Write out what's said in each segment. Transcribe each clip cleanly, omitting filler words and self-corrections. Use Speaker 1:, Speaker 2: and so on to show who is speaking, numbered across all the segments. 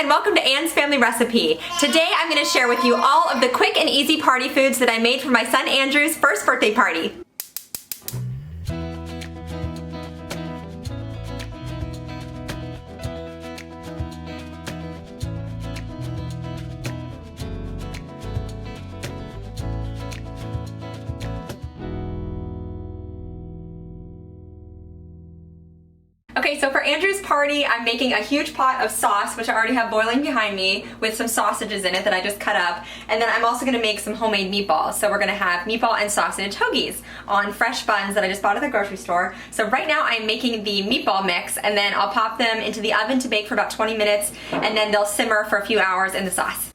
Speaker 1: and welcome to Anne's Family Recipe. Today I'm going to share with you all of the quick and easy party foods that I made for my son Andrew's first birthday party. Okay, so for Andrew's party, I'm making a huge pot of sauce, which I already have boiling behind me, with some sausages in it that I just cut up. And then I'm also gonna make some homemade meatballs. So we're gonna have meatball and sausage hoagies on fresh buns that I just bought at the grocery store. So right now I'm making the meatball mix, and then I'll pop them into the oven to bake for about 20 minutes, and then they'll simmer for a few hours in the sauce.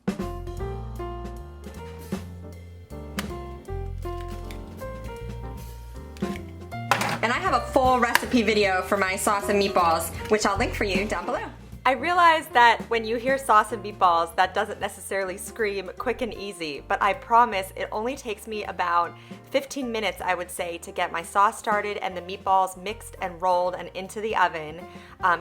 Speaker 1: And I have a full recipe video for my sauce and meatballs, which I'll link for you down below. I realize that when you hear sauce and meatballs, that doesn't necessarily scream quick and easy, but I promise it only takes me about 15 minutes, I would say, to get my sauce started and the meatballs mixed and rolled and into the oven.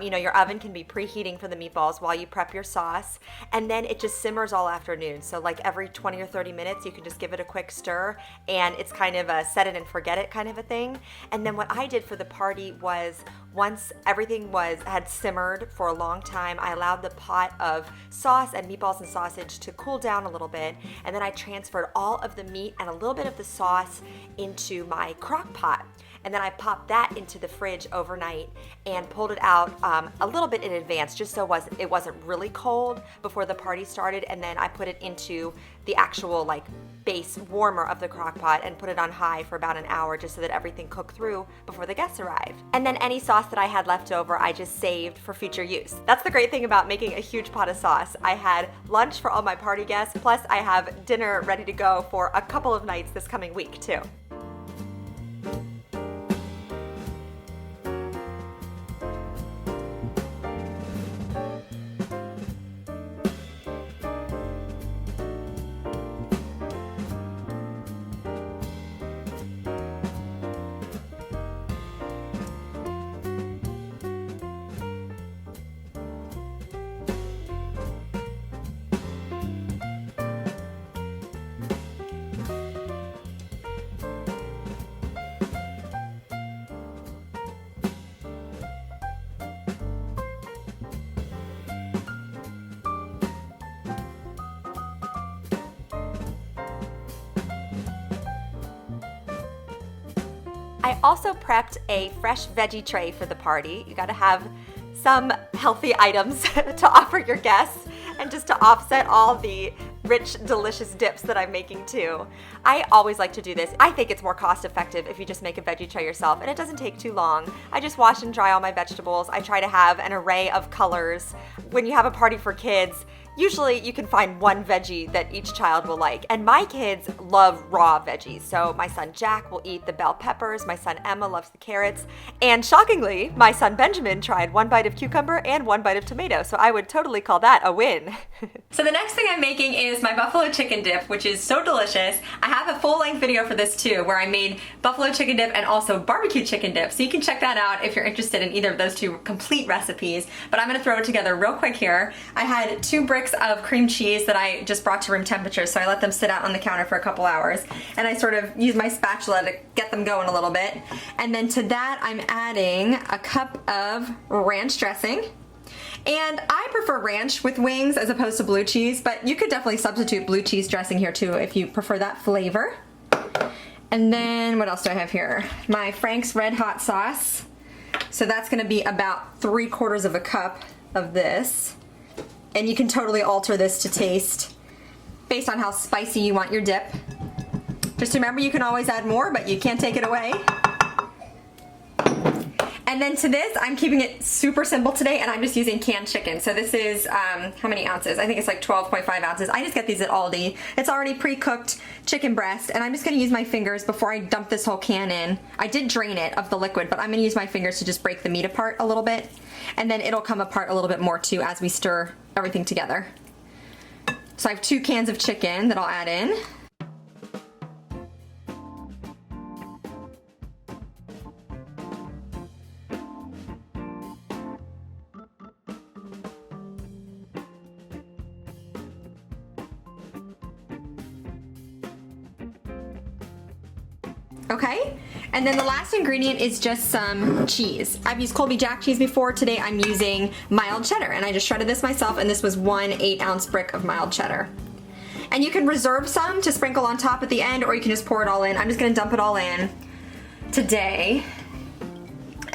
Speaker 1: You know, your oven can be preheating for the meatballs while you prep your sauce, and then it just simmers all afternoon. So like every 20 or 30 minutes, you can just give it a quick stir, and it's kind of a set it and forget it kind of a thing. And then what I did for the party was, once everything had simmered for a long time, I allowed the pot of sauce and meatballs and sausage to cool down a little bit, and then I transferred all of the meat and a little bit of the sauce into my crock pot. And then I popped that into the fridge overnight and pulled it out a little bit in advance, just so it wasn't really cold before the party started. And then I put it into the actual like base warmer of the crock pot and put it on high for about an hour, just so that everything cooked through before the guests arrived. And then any sauce that I had left over, I just saved for future use. That's the great thing about making a huge pot of sauce. I had lunch for all my party guests, plus I have dinner ready to go for a couple of nights this coming week too. I also prepped a fresh veggie tray for the party. You gotta have some healthy items to offer your guests, and just to offset all the rich, delicious dips that I'm making too. I always like to do this. I think it's more cost effective if you just make a veggie tray yourself, and it doesn't take too long. I just wash and dry all my vegetables. I try to have an array of colors. When you have a party for kids, usually you can find one veggie that each child will like. And my kids love raw veggies. So my son Jack will eat the bell peppers, my son Emma loves the carrots, and shockingly, my son Benjamin tried one bite of cucumber and one bite of tomato. So I would totally call that a win. So the next thing I'm making is my buffalo chicken dip, which is so delicious. I have a full-length video for this too, where I made buffalo chicken dip and also barbecue chicken dip. So you can check that out if you're interested in either of those two complete recipes. But I'm gonna throw it together real quick here. I had 2 bricks of cream cheese that I just brought to room temperature, so I let them sit out on the counter for a couple hours, and I sort of use my spatula to get them going a little bit. And then to that I'm adding a cup of ranch dressing, and I prefer ranch with wings as opposed to blue cheese, but you could definitely substitute blue cheese dressing here too if you prefer that flavor. And then what else do I have here? My Frank's Red Hot sauce, so that's gonna be about 3/4 of a cup of this. And you can totally alter this to taste based on how spicy you want your dip. Just remember, you can always add more, but you can't take it away. And then to this, I'm keeping it super simple today, and I'm just using canned chicken. So this is, how many ounces? I think it's like 12.5 ounces. I just get these at Aldi. It's already pre-cooked chicken breast, and I'm just gonna use my fingers before I dump this whole can in. I did drain it of the liquid, but I'm gonna use my fingers to just break the meat apart a little bit, and then it'll come apart a little bit more too as we stir everything together. So I have 2 cans of chicken that I'll add in.
Speaker 2: Okay? And then the last ingredient is just some cheese. I've used Colby Jack cheese before. Today I'm using mild cheddar, and I just shredded this myself, and this was 1 8-ounce brick of mild cheddar. And you can reserve some to sprinkle on top at the end, or you can just pour it all in. I'm just gonna dump it all in today.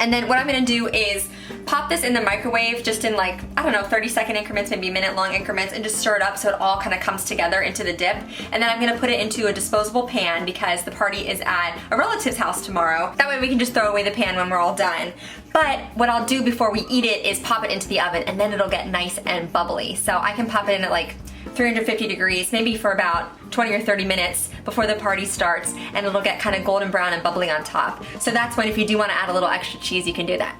Speaker 2: And then what I'm gonna do is pop this in the microwave just in like, I don't know, 30-second increments, maybe minute-long increments, and just stir it up so it all kind of comes together into the dip. And then I'm gonna put it into a disposable pan because the party is at a relative's house tomorrow. That way we can just throw away the pan when we're all done. But what I'll do before we eat it is pop it into the oven, and then it'll get nice and bubbly. So I can pop it in at like 350 degrees, maybe for about 20 or 30 minutes before the party starts, and it'll get kind of golden brown and bubbly on top. So that's when, if you do want to add a little extra cheese, you can do that.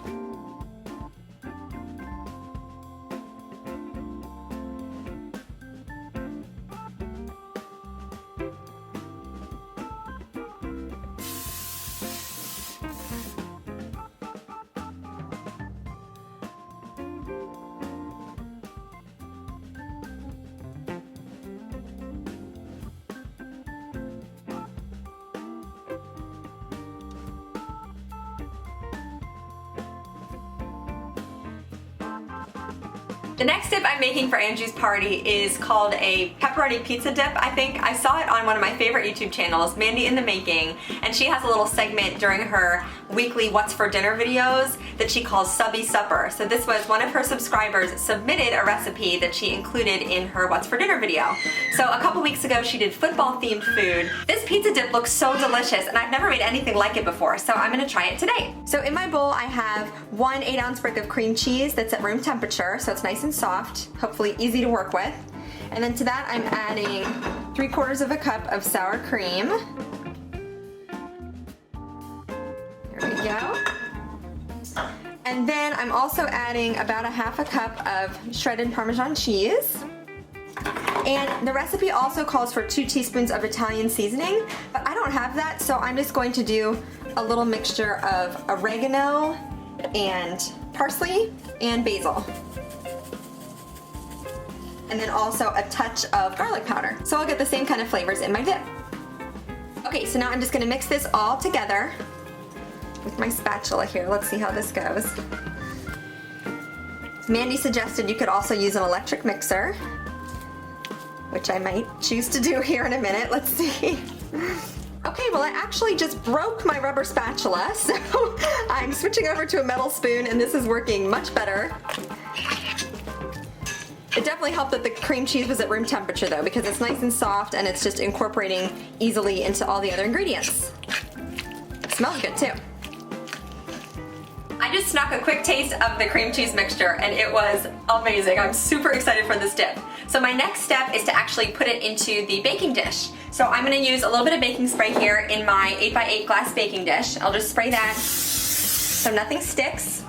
Speaker 2: The next dip I'm making for Angie's party is called a Pepperoni Pizza Dip, I think. I saw it on one of my favorite YouTube channels, Mandy in the Making, and she has a little segment during her weekly What's for Dinner videos that she calls Subby Supper. So this was one of her subscribers submitted a recipe that she included in her What's for Dinner video. So a couple weeks ago she did football themed food. This pizza dip looks so delicious, and I've never made anything like it before, so I'm gonna try it today. So in my bowl I have 1 8-ounce brick of cream cheese that's at room temperature, so it's nice and soft, hopefully easy to work with. And then to that I'm adding 3/4 of a cup of sour cream. There we go. And then I'm also adding about 1/2 cup of shredded Parmesan cheese. And the recipe also calls for 2 teaspoons of Italian seasoning, but I don't have that, so I'm just going to do a little mixture of oregano and parsley and basil. And then also a touch of garlic powder. So I'll get the same kind of flavors in my dip. Okay, so now I'm just gonna mix this all together with my spatula here. Let's see how this goes. Mandy suggested you could also use an electric mixer, which I might choose to do here in a minute. Let's see. Okay, well I actually just broke my rubber spatula, so I'm switching over to a metal spoon, and this is working much better. It definitely helped that the cream cheese was at room temperature though, because it's nice and soft and it's just incorporating easily into all the other ingredients. It smells good too. I just snuck a quick taste of the cream cheese mixture and it was amazing. I'm super excited for this dip. So my next step is to actually put it into the baking dish. So I'm gonna use a little bit of baking spray here in my 8x8 glass baking dish. I'll just spray that so nothing sticks.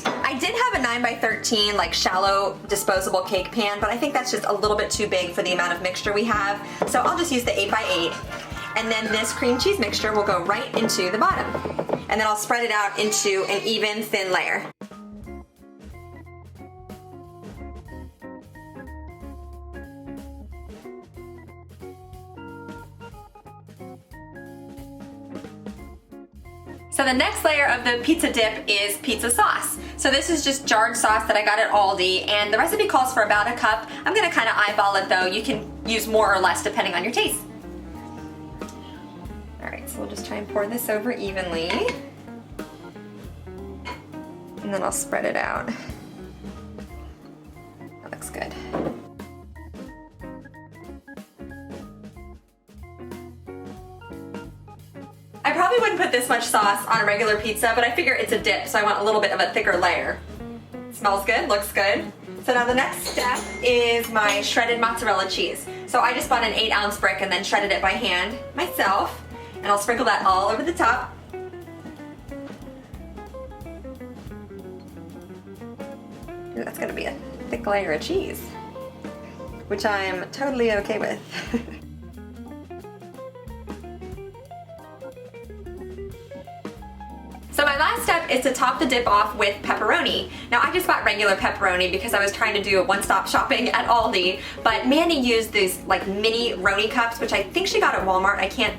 Speaker 2: I did have a 9x13 like shallow disposable cake pan, but I think that's just a little bit too big for the amount of mixture we have. So I'll just use the 8x8, and then this cream cheese mixture will go right into the bottom. And then I'll spread it out into an even thin layer. So the next layer of the pizza dip is pizza sauce. So this is just jarred sauce that I got at Aldi, and the recipe calls for about 1 cup. I'm gonna kind of eyeball it though. You can use more or less depending on your taste. All right, so we'll just try and pour this over evenly. And then I'll spread it out. That looks good. I probably wouldn't put this much sauce on a regular pizza, but I figure it's a dip, so I want a little bit of a thicker layer. Smells good, looks good. So now the next step is my shredded mozzarella cheese. So I just bought an 8-ounce brick and then shredded it by hand myself, and I'll sprinkle that all over the top. Ooh, that's gonna be a thick layer of cheese, which I'm totally okay with. So my last step is to top the dip off with pepperoni. Now I just bought regular pepperoni because I was trying to do a one-stop shopping at Aldi, but Mandy used these like mini Roni cups, which I think she got at Walmart. I can't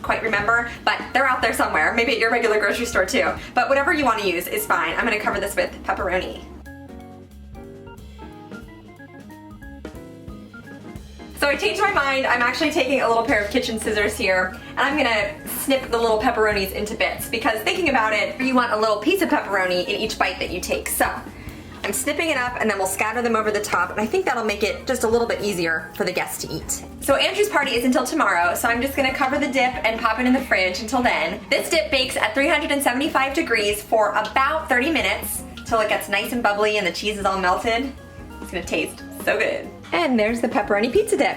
Speaker 1: quite remember, but they're out there somewhere. Maybe at your regular grocery store too. But whatever you want to use is fine. I'm gonna cover this with pepperoni. So I changed my mind. I'm actually taking a little pair of kitchen scissors here, and I'm gonna snip the little pepperonis into bits, because thinking about it, you want a little piece of pepperoni in each bite that you take. So I'm snipping it up, and then we'll scatter them over the top, and I think that'll make it just a little bit easier for the guests to eat. So Andrew's party is until tomorrow, so I'm just gonna cover the dip and pop it in the fridge until then. This dip bakes at 375 degrees for about 30 minutes till it gets nice and bubbly and the cheese is all melted. It's gonna taste so good. And there's the pepperoni pizza dip.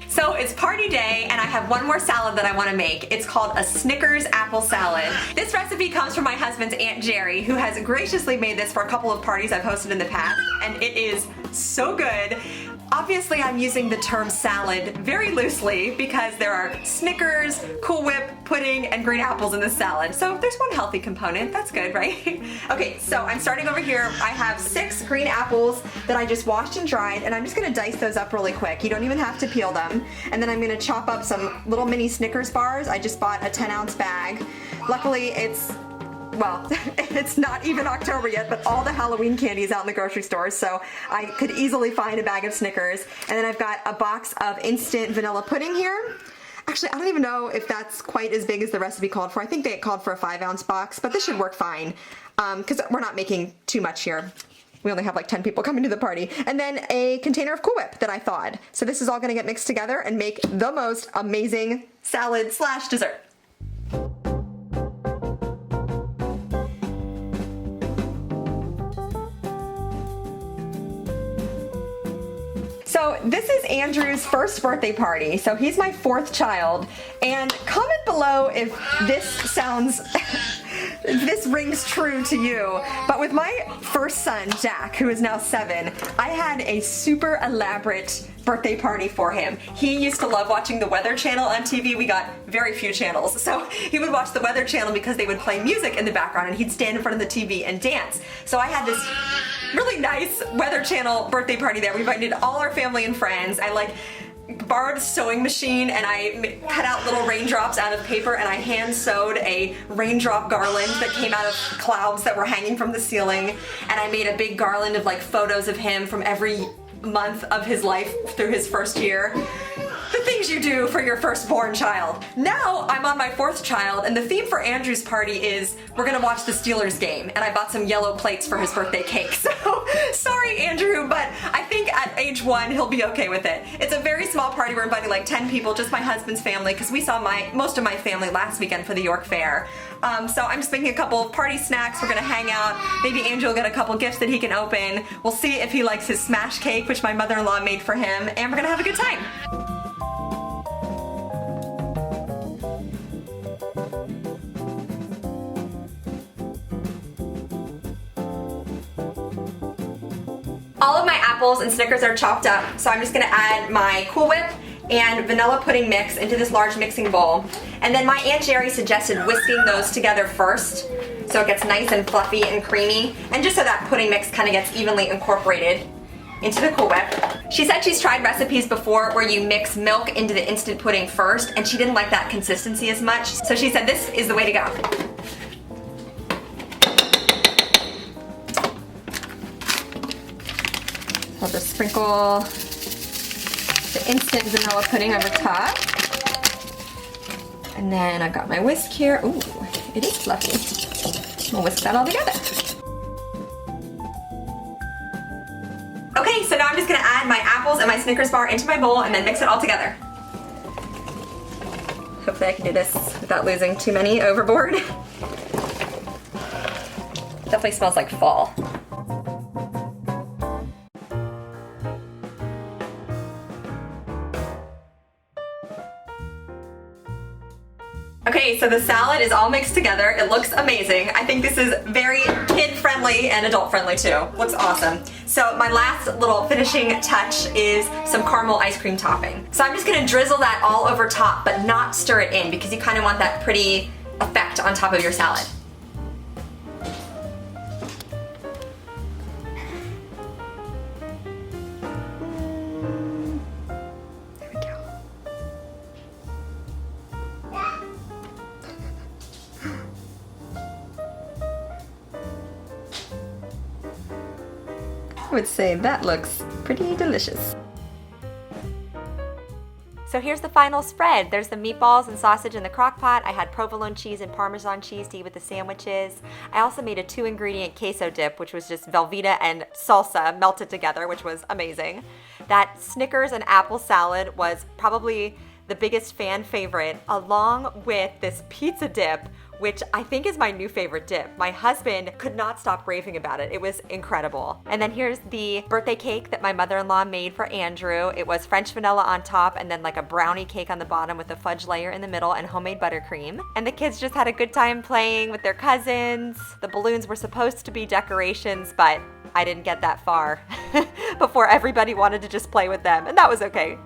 Speaker 1: So it's party day, and I have one more salad that I want to make. It's called a Snickers apple salad. This recipe comes from my husband's Aunt Jerry, who has graciously made this for a couple of parties I've hosted in the past, and it is so good. Obviously, I'm using the term salad very loosely because there are Snickers, Cool Whip, pudding, and green apples in this salad. So there's one healthy component. That's good, right? Okay, so I'm starting over here. I have 6 green apples that I just washed and dried, and I'm just gonna dice those up really quick. You don't even have to peel them. And then I'm gonna chop up some little mini Snickers bars. I just bought a 10-ounce bag. Luckily, well, it's not even October yet, but all the Halloween candy is out in the grocery stores, so I could easily find a bag of Snickers. And then I've got a box of instant vanilla pudding here. Actually, I don't even know if that's quite as big as the recipe called for. I think they called for a 5-ounce box, but this should work fine because we're not making too much here. We only have like 10 people coming to the party. And then a container of Cool Whip that I thawed. So this is all gonna get mixed together and make the most amazing salad / dessert. So this is Andrew's first birthday party. So he's my 4th child. And comment below if this sounds, if this rings true to you. But with my first son, Jack, who is now 7, I had a super elaborate birthday party for him. He used to love watching the Weather Channel on TV. We got very few channels. So he would watch the Weather Channel because they would play music in the background, and he'd stand in front of the TV and dance. So I had this really nice Weather Channel birthday party there. We invited all our family and friends. I borrowed a sewing machine, and I cut out little raindrops out of paper, and I hand sewed a raindrop garland that came out of clouds that were hanging from the ceiling. And I made a big garland of photos of him from every month of his life through his first year. The things you do for your firstborn child. Now I'm on my 4th child, and the theme for Andrew's party is we're gonna watch the Steelers game, and I bought some yellow plates for his birthday cake. So sorry, Andrew, but I think at age 1 he'll be okay with it. It's a very small party. We're inviting 10 people, just my husband's family, because we saw most of my family last weekend for the York Fair. So I'm just making a couple of party snacks. We're gonna hang out. Maybe Andrew will get a couple gifts that he can open. We'll see if he likes his smash cake, which my mother-in-law made for him, and we're gonna have a good time. All of my apples and Snickers are chopped up, so I'm just gonna add my Cool Whip and vanilla pudding mix into this large mixing bowl. And then my Aunt Jerry suggested whisking those together first, so it gets nice and fluffy and creamy, and just so that pudding mix kind of gets evenly incorporated into the Cool Whip. She said she's tried recipes before where you mix milk into the instant pudding first, and she didn't like that consistency as much, so she said this is the way to go. I'll just sprinkle the instant vanilla pudding over top. And then I've got my whisk here. Ooh, it is fluffy. We'll whisk that all together. Okay, so now I'm just gonna add my apples and my Snickers bar into my bowl and then mix it all together. Hopefully I can do this without losing too many overboard. Definitely smells like fall. Okay, so the salad is all mixed together. It looks amazing. I think this is very kid-friendly and adult-friendly too. Looks awesome. So my last little finishing touch is some caramel ice cream topping. So I'm just gonna drizzle that all over top, but not stir it in because you kind of want that pretty effect on top of your salad.
Speaker 2: would say that looks pretty delicious.
Speaker 1: So here's the final spread. There's the meatballs and sausage in the crock pot. I had provolone cheese and Parmesan cheese to eat with the sandwiches. I also made a 2-ingredient queso dip, which was just Velveeta and salsa melted together, which was amazing. That Snickers and apple salad was probably the biggest fan favorite, along with this pizza dip, which I think is my new favorite dip. My husband could not stop raving about it. It was incredible. And then here's the birthday cake that my mother-in-law made for Andrew. It was French vanilla on top and then like a brownie cake on the bottom with a fudge layer in the middle and homemade buttercream. And the kids just had a good time playing with their cousins. The balloons were supposed to be decorations, but I didn't get that far before everybody wanted to just play with them, and that was okay.